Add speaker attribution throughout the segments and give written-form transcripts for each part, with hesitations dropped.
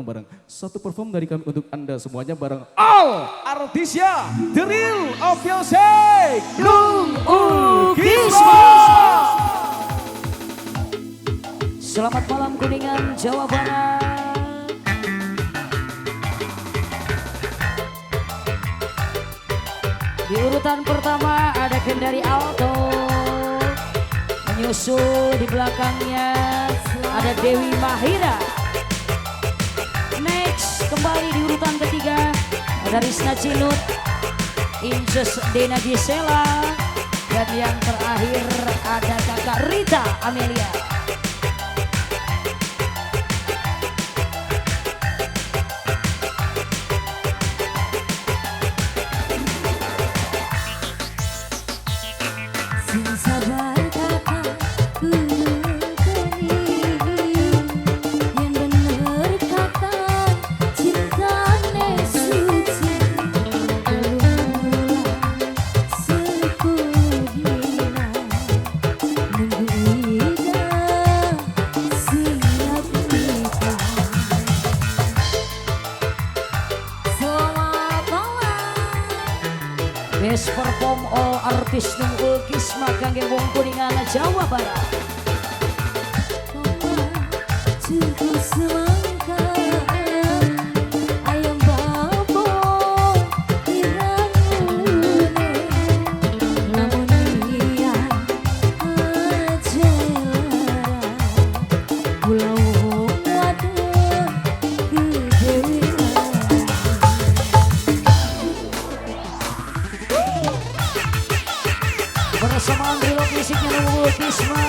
Speaker 1: bareng-bareng. Satu perform dari kami untuk Anda semuanya bareng All Artisya, The Real of Music, Lung Ukisma.
Speaker 2: Selamat malam Kuningan, Jawa Barat. Di urutan pertama ada Kendari Alto, menyusul di belakangnya ada Dewi Mahira. Next kembali di urutan ketiga ada Risna Cinut, Inces Dena Gisela, dan yang terakhir ada Kakak Rita Amelia.
Speaker 3: Sabar kata yang bener kata cintane suci belum sepudina nunggu ida siap nikah. Selamat malam.
Speaker 2: Best perform all artis Lung Ukisma kangge wong Kuningan Jawa Barat.
Speaker 3: Cukup semangka ayam babon irangune lamun liyan aja lara pulau wadah gede.
Speaker 2: Bersama Andrilo musiknya Lung Ukisma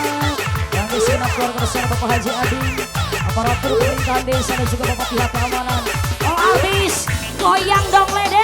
Speaker 2: yang disenap keluarga besar Bapak Haji Adi, aparatur pemerintahan desa dan juga Bapak pihak keamanan. All artis goyang dong ladies.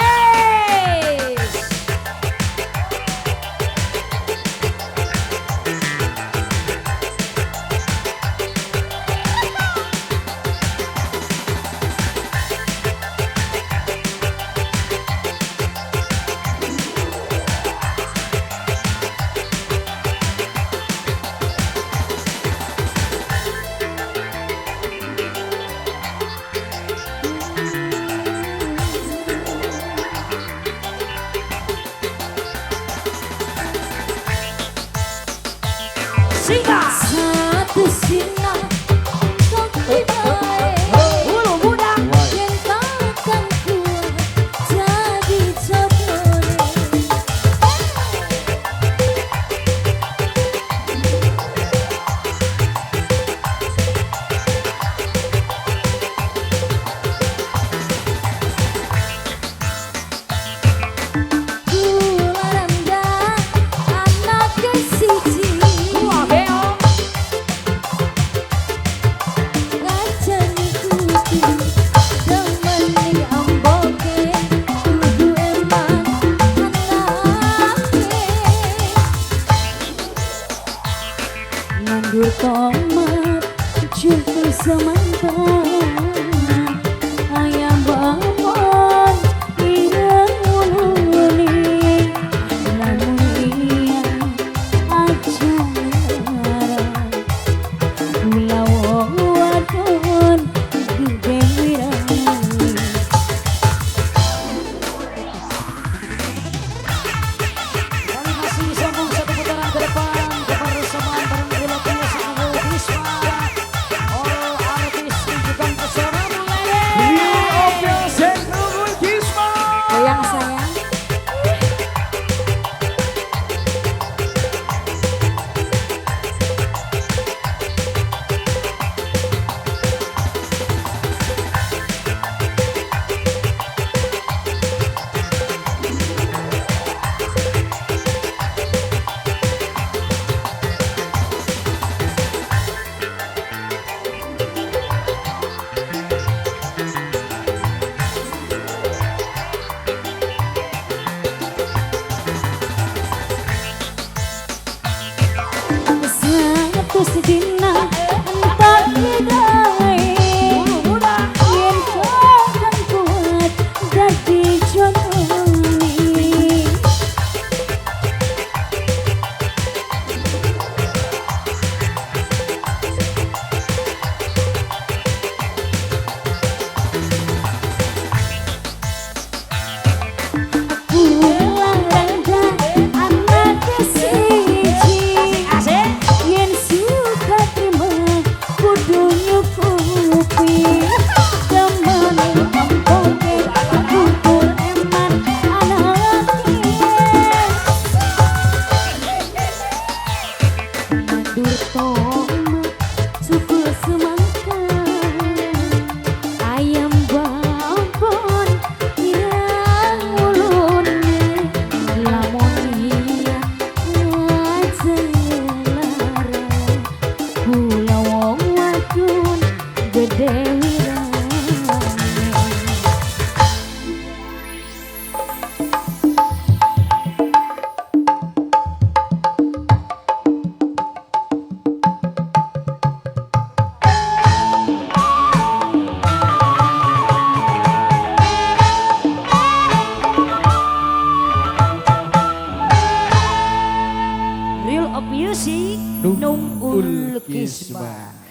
Speaker 2: musik
Speaker 1: Nung
Speaker 2: Nung
Speaker 1: Ul
Speaker 2: Ul
Speaker 1: Kisma.
Speaker 2: Kisma.